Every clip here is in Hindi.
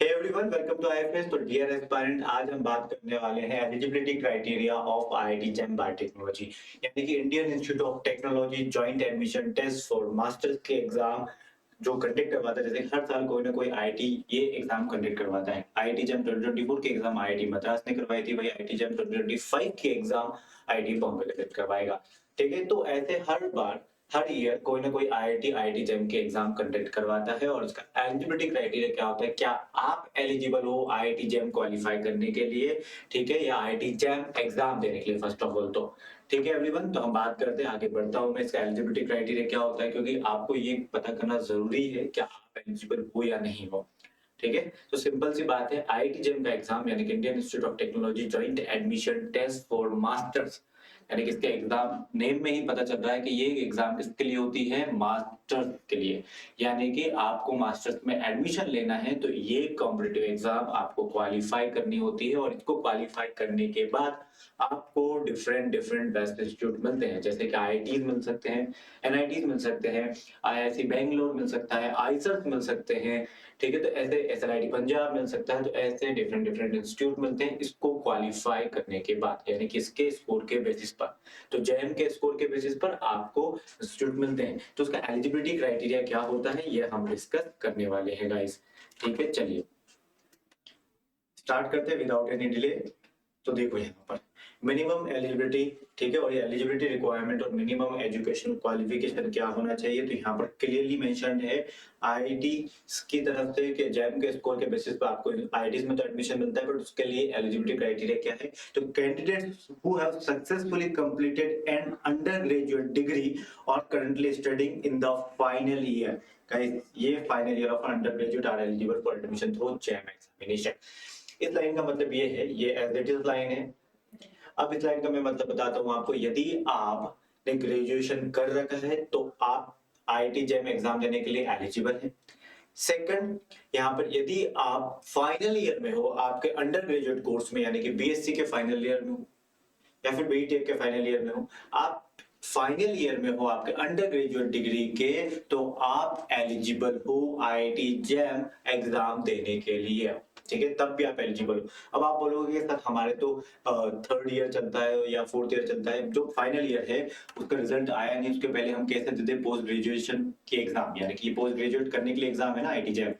Hey everyone, welcome to IFS. तो डियर एस्पायरेंट, आज हम बात करने वाले हैं eligibility criteria of IIT JAM biotechnology, यानी कि Indian Institute of Technology joint admission test for masters के एग्जाम जो कंडक्ट करवाता है। जैसे हर साल कोई ना कोई आईआईटी ये एग्जाम कंडक्ट करवाता है। आईआईटी जेम 2024 की एग्जाम आईआईटी मद्रास ने करवाई थी, वही आईआईटी जेम 2025 की एग्जाम आईआईटी बॉम्बे कंडक्ट करवाएगा। ठीक है, तो ऐसे हर बार हर ईयर कोई ना कोई आईआईटी जेम के एग्जाम कंडक्ट करवाता है। और उसका एलिजिबिलिटी क्राइटेरिया क्या होता है, क्या आप एलिजिबल हो आईआईटी जेम क्वालिफाई करने के लिए, ठीक है, या आईआईटी जेम एग्जाम देने के लिए। फर्स्ट ऑफ ऑल तो ठीक है एवरीवन, तो हम बात करते हैं, आगे बढ़ता हूं मैं, इसका एलिजिबिलिटी क्राइटेरिया क्या होता है, क्योंकि आपको ये पता करना जरूरी है क्या आप एलिजिबल हो या नहीं हो। ठीक है, तो सिंपल सी बात है, आईआईटी जेम का एग्जाम यानी कि Indian Institute of Technology joint admission test for masters, यानी कि इसके एग्जाम नेम में ही पता चल रहा है कि ये एग्जाम किसके लिए होती है, मास्टर्स के लिए। यानी कि आपको मास्टर्स में एडमिशन लेना है तो ये कॉम्पिटिटिव एग्जाम आपको क्वालिफाई करनी होती है। और इसको क्वालिफाई करने के बाद आपको डिफरेंट डिफरेंट बेस्ट इंस्टीट्यूट मिलते हैं, जैसे कि आईआईटीज मिल सकते हैं, एनआईटीज मिल सकते हैं, आईआईसी बेंगलोर मिल सकता है, आईसर्स मिल सकते हैं। ठीक है, तो ऐसे एसएलआईटी पंजाब मिल सकता है। तो ऐसे डिफरेंट डिफरेंट इंस्टीट्यूट मिलते हैं इसको क्वालिफाई करने के बाद, यानी कि इसके स्कोर के बेसिस पर। तो जेएम के स्कोर के बेसिस पर आपको इंस्टीट्यूट मिलते हैं। तो उसका एलिजिबिलिटी क्राइटेरिया क्या होता है ये हम डिस्कस करने वाले हैं गाइस। ठीक है, चलिए स्टार्ट करते हैं विदाउट एनी डिले। तो देखो यहाँ पर मिनिमम एलिजिबिलिटी, ठीक है, और ये एलिजिबिलिटी रिक्वायरमेंट और मिनिमम एजुकेशन क्वालिफिकेशन क्या होना चाहिए, तो यहाँ पर क्लियरली मेंशन्ड है आईआईटी की तरफ से कि जैम के स्कोर के बेसिस पर आपको आईआईटीज में तो एडमिशन मिलता है, बट उसके लिए एलिजिबिलिटी क्राइटेरिया क्या है, तो candidates who have successfully completed an under graduate degree और currently studying in the final year. Guys, ये final year of under graduate are eligible for admission through JAM examination. इस लाइन का मतलब ये है, ये एज इट इज लाइन है। अब इस लाइन का मैं मतलब बताता हूँ आपको। यदि आपने ग्रेजुएशन कर रखा है तो आप आईआईटी जेम एग्जाम देने के लिए एलिजिबल है। सेकंड, यहाँ पर यदि आप फाइनल ईयर में हो, आपके अंडर ग्रेजुएट कोर्स में, यानी कि बीएससी के फाइनल ईयर में हो या फिर बीटेक के फाइनल ईयर में हो, आप फाइनल ईयर में हो आपके अंडर ग्रेजुएट डिग्री के, तो आप एलिजिबल हो आईआईटी जेम एग्जाम देने के लिए। ठीक है, तब भी आप एलिजिबल हो। अब आप बोलोगे कि सर हमारे तो थर्ड ईयर चलता है या फोर्थ ईयर चलता है, जो फाइनल ईयर है उसका रिजल्ट आया नहीं, उसके पहले हम कैसे देते पोस्ट ग्रेजुएशन की एग्जाम, यानी कि पोस्ट ग्रेजुएट करने के लिए एग्जाम है ना आईआईटी जेम।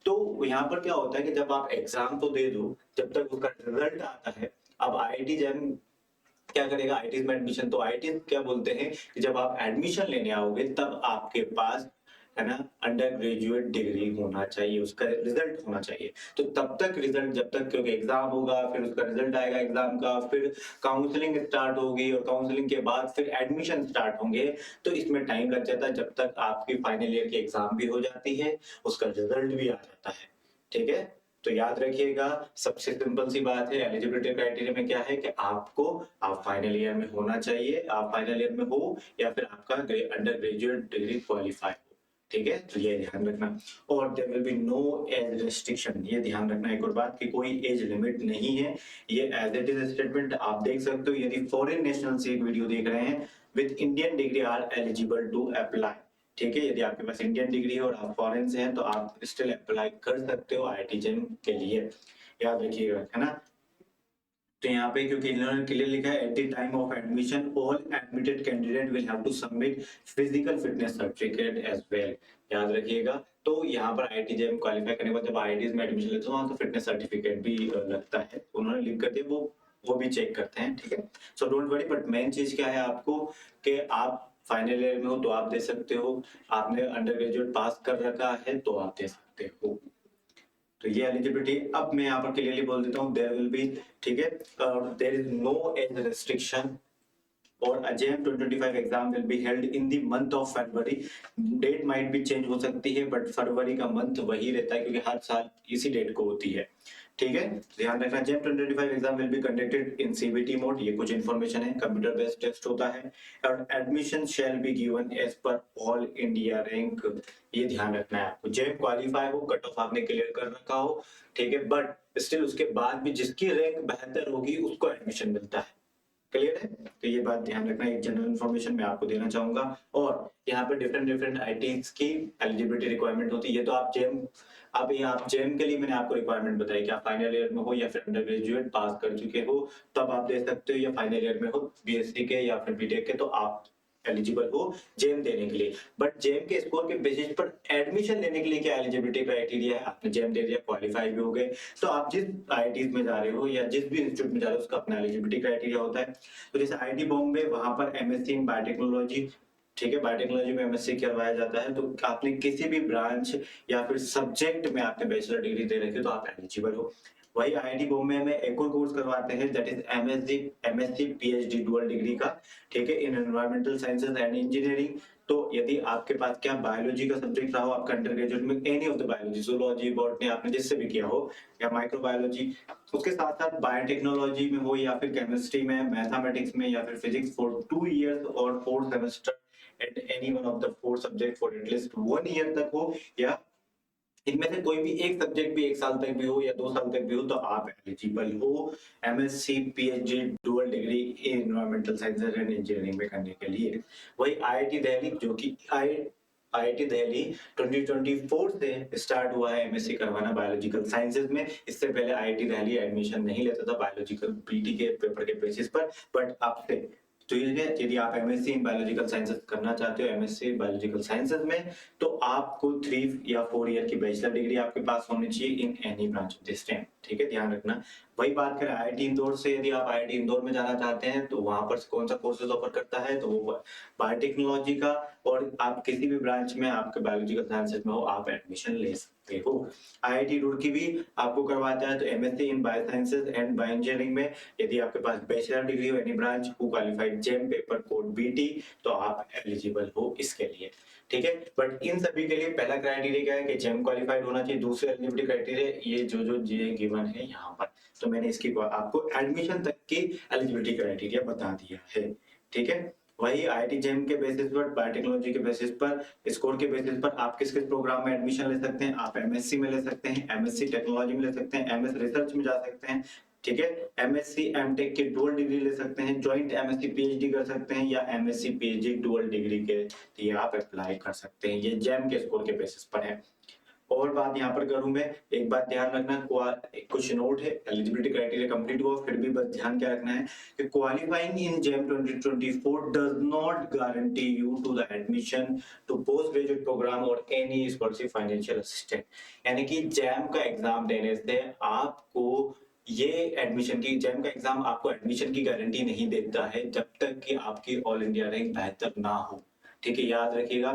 तो यहाँ पर क्या होता है कि जब आप एग्जाम तो दे दो, जब तक उसका रिजल्ट आता है, अब आईआईटी जेम क्या करेगा, आईआईटीज में एडमिशन, तो आईआईटीज क्या बोलते हैं कि जब आप एडमिशन लेने आओगे तब आपके पास, है ना, अंडर ग्रेजुएट डिग्री होना चाहिए, उसका रिजल्ट होना चाहिए। तो तब तक रिजल्ट, जब तक, क्योंकि एग्जाम होगा, फिर उसका रिजल्ट आएगा एग्जाम का, फिर काउंसलिंग स्टार्ट होगी, और काउंसलिंग के बाद फिर एडमिशन स्टार्ट होंगे। तो इसमें टाइम लग जाता है, जब तक आपकी फाइनल ईयर की एग्जाम भी हो जाती है, उसका रिजल्ट भी आ जाता है। ठीक है, तो याद रखिएगा, सबसे सिंपल सी बात है, एलिजिबिलिटी क्राइटेरिया में क्या है कि आपको, आप फाइनल ईयर में होना चाहिए, आप फाइनल ईयर में हो या फिर आपका अंडर ग्रेजुएट डिग्री क्वालिफाई हो। ठीक है, तो ये ध्यान रखना। और there will be no age restriction, ये ध्यान रखना एक और बात कि कोई एज लिमिट नहीं है। ये एज इट इज स्टेटमेंट आप देख सकते हो। यदि फॉरेन नेशनल से एक वीडियो देख रहे हैं with Indian degree are eligible to apply. ठीक है, यदि आपके पास इंडियन डिग्री है और आप फॉरेन से हैं तो आप स्टिल अप्लाई कर सकते हो आईआईटी जेम के लिए, याद रखिएगा, है ना। तो यहाँ पे क्योंकि इन्होंने क्लियर लिखा है, at the time of admission all admitted candidate will have to submit physical fitness certificate as well. याद रखिएगा, तो यहाँ पर आईआईटी जेम क्वालिफाई करने के बाद जब आईआईटीज में एडमिशन लेते हो वहाँ तो फिटनेस सर्टिफिकेट भी लगता है, उन्होंने लिंक कर दिया, वो भी चेक करते हैं। ठीक है, so don't worry. But main चीज क्या है आपको कि आप फाइनल ईयर में हो तो आप दे सकते हो, आपने अंडर ग्रेजुएट पास कर रखा है तो आप दे सकते हो। तो ये एलिजिबिलिटी, अब मैं यहाँ पर क्लियरली बोल देता हूँ, देयर विल बी, ठीक है, there is no age restriction और JAM 2025 exam will be held in the month of February. Date might भी चेंज हो सकती है, बट फरवरी का मंथ वही रहता है क्योंकि हर साल इसी डेट को होती है। ठीक है, ध्यान रखना, JAM 2025 exam will be conducted in CBT mode, ये कुछ इंफॉर्मेशन है, कंप्यूटर बेस्ड टेस्ट होता है, और admission shall be given as per all India rank. ये ध्यान रखना है आपको, जेम क्वालिफाई हो, कट ऑफ आपने क्लियर कर रखा हो, ठीक है, बट स्टिल उसके बाद भी जिसकी रैंक बेहतर होगी उसको एडमिशन मिलता है। क्लियर है, तो ये बात ध्यान रखना, एक जनरल इन्फॉर्मेशन मैं आपको देना चाहूंगा। और यहाँ पे डिफरेंट डिफरेंट आईटीज की एलिजिबिलिटी रिक्वायरमेंट होती है। ये तो आप जेम अब ये आप जेम के लिए मैंने आपको रिक्वायरमेंट बताई कि आप फाइनल ईयर में हो या फिर अंडर ग्रेजुएट पास कर चुके हो तब आप दे सकते हो, या फाइनल ईयर में हो बीएससी के या फिर बीटेक के तो आप एलिजिबल हो जेम देने के लिए। बट जेम के स्कोर के बेसिस पर एडमिशन लेने के लिए क्या एलिजिबिलिटी क्राइटेरिया है, आपने जेम दे दिया क्वालिफाई भी हो गए, तो आप जिस आईआईटीज में जा रहे हो या जिस भी इंस्टीट्यूट में जा रहे हो उसका अपना एलिजिबिलिटी क्राइटेरिया होता है। तो जैसे आईआईटी बॉम्बे वहां पर एमएससी इन बायोटेक्नोलॉजी, ठीक है, बायोटेक्नोलॉजी में एमएससी करवाया जाता है, तो आपने किसी भी ब्रांच या फिर सब्जेक्ट में आपने बैचलर डिग्री दे रखी है तो आप एलिजिबल हो। वही आईआईटी बॉम्बे में एक और कोर्स करवाते हैं that is MSc PhD dual degree का, ठीक है, इन एनवायरमेंटल साइंसेज एंड इंजीनियरिंग। तो यदि आपके पास क्या बायोलॉजी का सब्जेक्ट रहा हो आपका अंडर ग्रेजुएट में, any of the biology, zoology, botany, आपने जिससे भी किया हो, या माइक्रोबायोलॉजी, उसके साथ साथ बायोटेक्नोलॉजी में हो या फिर केमिस्ट्री में, मैथमेटिक्स में या फिर फिजिक्स फॉर 2 इयर्स और 4 semester at any one of the 4 subject for at least 1 year तक हो, या इनमें से कोई भी एक सब्जेक्ट भी 1 साल तक भी हो या 2 साल तक भी हो, तो आप एलिजिबल हो MSc PhD dual degree in environmental sciences and engineering में करने के लिए। वही आईआईटी दिल्ली, जो कि आईआईटी दिल्ली 2024 से स्टार्ट हुआ है एमएससी करवाना बायोलॉजिकल साइंसेज में। इससे पहले आईआईटी दिल्ली एडमिशन नहीं लेता था बायोलॉजिकल पीटी के पेपर के बेसिस पर, बट आपसे तो ये यदि आप एमएससी इन बायोलॉजिकल साइंसेज करना चाहते हो एमएससी बायोलॉजिकल साइंसेज में, तो आपको 3 या 4 ईयर की बैचलर डिग्री आपके पास होनी चाहिए in any branch of this stream, ठीक है, ध्यान रखना। वही बात करें आईआईटी इंदौर से, यदि आप आईआईटी इंदौर में जाना चाहते हैं तो वहां पर कौन सा कोर्सेज ऑफर करता है, तो वो बायोटेक्नोलॉजी का, और आप किसी भी ब्रांच में आपके बायोलॉजिकल साइंसेज में हो आप एडमिशन ले सकते हो। आईआईटी रुड़की भी आपको करवाता है, तो MSc in biosciences and bio engineering में यदि आपके पास बैचलर डिग्री हो any branch who qualified JAM paper code BT, तो आप एलिजिबल हो इसके लिए, ठीक है। बट इन सभी के लिए पहला क्राइटेरिया क्या है कि जेम क्वालिफाइड होना चाहिए, दूसरे एलिजिबिलिटी क्राइटेरिया ये जो ये गिवन है यहाँ पर, तो मैंने इसकी आपको एडमिशन तक की एलिजिबिलिटी क्राइटेरिया बता दिया है, ठीक है। वही आईआईटी जेम के बेसिस पर, बायोटेक्नोलॉजी के बेसिस पर, स्कोर के बेसिस पर आप किस किस प्रोग्राम में एडमिशन ले सकते हैं, आप एमएससी में ले सकते हैं, एमएससी टेक्नोलॉजी में ले सकते हैं, एमएस रिसर्च में जा सकते हैं, ठीक है, एमएससी एमटेक की डुअल डिग्री ले सकते हैं, जॉइंट एमएससी पीएचडी कर सकते हैं, या एमएससी पीएचडी डुअल डिग्री के लिए आप अप्लाई कर सकते हैं। ये जेम के स्कोर के बेसिस पर है। और बात यहाँ पर करूं मैं, एक बात ध्यान रखना, कुछ नोट है, एलिजिबिलिटी क्राइटेरिया कंप्लीट हुआ, फिर भी बस ध्यान क्या रखना है कि qualifying in JAM 2024 does not guarantee you to the admission to post graduate program और एनी स्कॉलरशिप फाइनेंशियल असिस्टेंट। यानी कि जेम का एग्जाम देने से आपको ये एडमिशन की, जेम का एग्जाम आपको एडमिशन की गारंटी नहीं देता है जब तक कि आपकी ऑल इंडिया रैंक बेहतर ना हो, ठीक है, याद रखिएगा।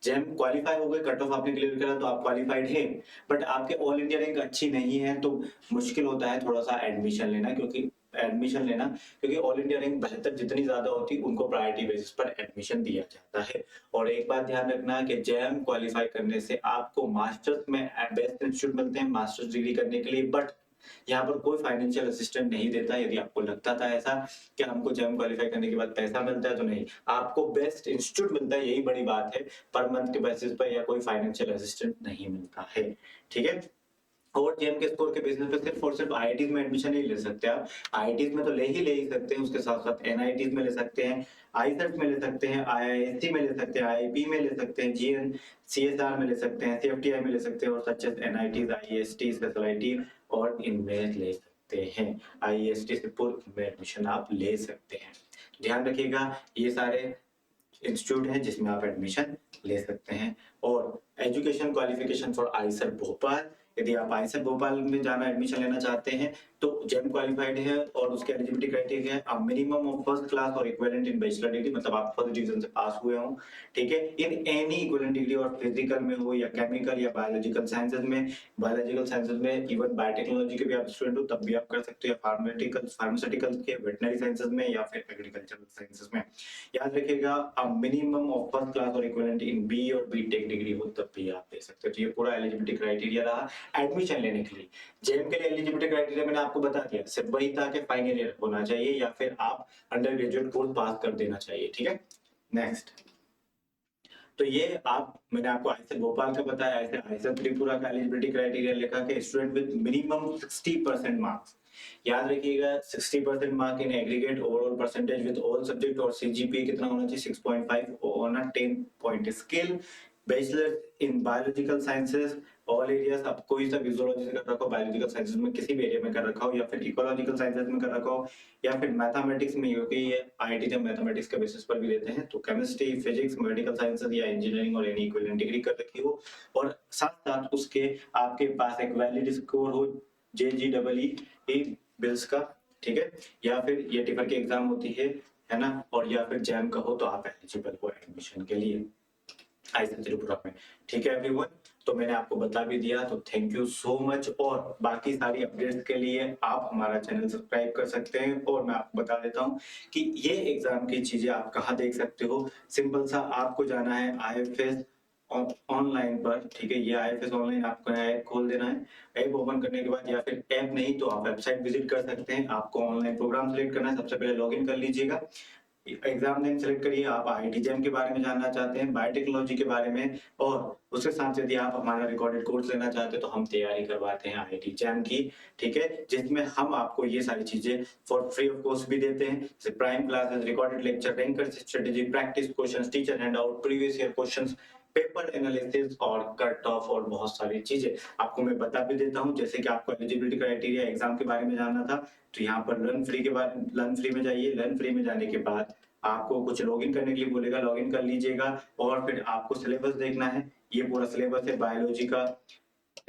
जेम क्वालिफाई हो गए, कट ऑफ आपने क्लियर करा तो आप क्वालिफाइड हैं, बट आपके ऑल इंडिया रैंक अच्छी नहीं है तो मुश्किल होता है थोड़ा सा एडमिशन लेना, क्योंकि ऑल इंडिया रैंक बेहतर जितनी ज्यादा होती उनको प्रायोरिटी बेसिस पर एडमिशन दिया जाता है। और एक बात ध्यान रखना कि जेम क्वालिफाई करने से आपको मास्टर्स में बेस्ट इंस्टीट्यूट मिलते हैं मास्टर्स डिग्री करने के लिए, बट यहाँ पर कोई फाइनेंशियल असिस्टेंट नहीं देता। यदि आपको लगता था ऐसा कि हमको जेम क्वालिफाई करने के बाद पैसा मिलता है, तो नहीं, आपको बेस्ट इंस्टीट्यूट मिलता है, यही बड़ी बात है, पर मंथ के बेसिस पर या कोई फाइनेंशियल असिस्टेंट नहीं मिलता है, ठीक है। और जेम के स्कोर के बेसिस पे सिर्फ और सिर्फ आईआईटीज में एडमिशन नहीं ले सकते आप, आईआईटीज में तो ले ही सकते हैं, उसके साथ साथ एनआईटीज में ले सकते हैं, आईसेट में ले सकते हैं, आईआईएससी में ले सकते हैं, आईआईपी में ले सकते हैं, जीएन सीएसआर में ले सकते हैं, सीएफटीआई में ले सकते हैं, और सच एज एनआईटीज, आईएसटी, स्पेशलाइटी, और इनमें ले सकते हैं, आईएसटी से पूर्व में एडमिशन आप ले सकते हैं। ध्यान रखिएगा ये सारे इंस्टीट्यूट है जिसमें आप एडमिशन ले सकते हैं। और education qualification for Eicher Bhopal, यदि आप आईसर भोपाल में जाना एडमिशन लेना चाहते हैं तो जेम क्वालिफाइड है और उसके एलिजिबिलिटी क्राइटेरिया है मिनिमम ऑफ फर्स्ट क्लास और इक्विवेलेंट इन बैचलर डिग्री, मतलब आप फर्स्ट डिवीजन से पास हुए हो, ठीक है, इन एनी इक्विवेलेंट डिग्री, और फिजिकल में हो या केमिकल या बायोलॉजिकल साइंसेज में इवन बायोटेक्नोलॉजी के भी आप स्टूडेंट हो तब भी आप कर सकते हो, फार्मास्यूटिकल के, वेटनरी साइंसेज में, या फिर एग्रीकल्चरल साइंसेज में। याद रखिएगा मिनिमम ऑफ फर्स्ट क्लास और इक्विवेलेंट इन बी और बीटेक डिग्री हो तब भी आप ले सकते हो। तो ये पूरा एलिजिबिलिटी क्राइटेरिया रहा एडमिशन लेने के लिए। जेम के लिए एलिजिबिलिटी क्राइटेरिया मैंने आपको बता दिया, सिर्फ वही था कि फाइनल ईयर होना चाहिए या फिर आप अंडर ग्रेजुएट कोर्स पास कर देना चाहिए, ठीक है। नेक्स्ट, तो ये मैंने आपको आईएसएल भोपाल का बताया, ऐसे आईएसएल त्रिपुरा का एलिजिबिलिटी क्राइटेरिया लिखा कि स्टूडेंट विद मिनिमम 60% मार्क्स, याद रखिएगा 60% mark in aggregate overall percentage with all subject, और सीजीपीए कितना होना चाहिए 6.5 on a 10 point scale, bachelor in biological sciences all areas, आप कोई सा फिजियोलॉजी से कर रखा हो, बायोलॉजिकल साइंसेज में किसी भी एरिया में कर रखा हो, या फिर इकोलॉजिकल साइंसेज में कर रखा हो, या फिर मैथमेटिक्स में, क्योंकि ये आईआईटी जब मैथमेटिक्स के बेसिस पर भी लेते हैं, तो केमिस्ट्री, फिजिक्स, मेडिकल साइंसेज या इंजीनियरिंग और एनी इक्विवेलेंट डिग्री कर रखी हो, और साथ साथ उसके आपके पास एक वैलिड स्कोर हो JEE बिल्स का, ठीक है, या फिर ये टिफर की एग्जाम होती है ना, और या फिर जैम का हो, तो आप एलिजिबल हो एडमिशन के लिए आईएसएम त्रिपुरा में। ठीक है एवरीवन, तो मैंने आपको बता भी दिया, तो थैंक यू सो मच। और बाकी सारी अपडेट्स के लिए आप हमारा चैनल सब्सक्राइब कर सकते हैं। और मैं आपको बता देता हूँ कि ये एग्जाम की चीजें आप कहाँ देख सकते हो। सिंपल सा, आपको जाना है आईएफएस ऑनलाइन पर, ठीक है, ये आईएफएस ऑनलाइन आपको ऐप खोल देना है। ऐप ओपन करने के बाद, या फिर ऐप नहीं तो आप वेबसाइट विजिट कर सकते हैं। आपको ऑनलाइन प्रोग्राम सेलेक्ट करना है, सबसे पहले लॉगिन कर लीजिएगा। एग्जाम नेम सेलेक्ट करिए, आप आईआईटी जैम के बारे में जानना चाहते हैं, बायोटेक्नोलॉजी के बारे में, और उसके साथ यदि आप हमारा रिकॉर्डेड कोर्स लेना चाहते हैं, तो हम तैयारी करवाते हैं आईआईटी जैम की, ठीक है, जिसमें हम आपको ये सारी चीजें फॉर फ्री ऑफ कॉस्ट भी देते हैं, जैसे prime classes, recorded lecture, ranker strategy, practice questions, teacher handout, previous year questions, paper analysis और कट ऑफ, और बहुत सारी चीजें आपको मैं बता भी देता हूं। जैसे कि आपको एलिजिबिलिटी क्राइटेरिया एग्जाम के बारे में जानना था, तो यहाँ पर लर्न फ्री में जाइए। लर्न फ्री में जाने के बाद आपको कुछ लॉगिन करने के लिए बोलेगा, लॉगिन कर लीजिएगा, और फिर आपको सिलेबस देखना है। ये पूरा सिलेबस है बायोलॉजी का।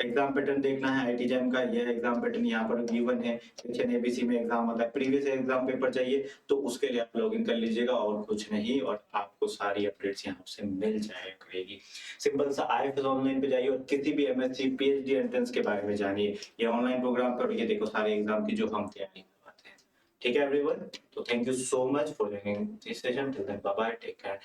एग्जाम पैटर्न देखना है आईआईटी जैम का, यह एग्जाम पैटर्न यहाँ पर गिवन है। सेक्शन एबीसी में एग्जाम होता है, प्रीवियस एग्जाम पेपर चाहिए तो उसके लिए आप लॉगिन कर लीजिएगा, और कुछ नहीं, और आपको सारी अपडेट्स यहाँ से मिल जाया करेगी। सिंपल सा आईएफएस ऑनलाइन पे जाइए, और किसी भी एमएससी पीएचडी एंट्रेंस के बारे में जानिए। ये ऑनलाइन प्रोग्राम पर, ये देखो सारे एग्जाम की जो हम तैयारी करवाते हैं। ठीक है एवरीवन, तो thank you so much for joining this session. Till then bye bye, take care.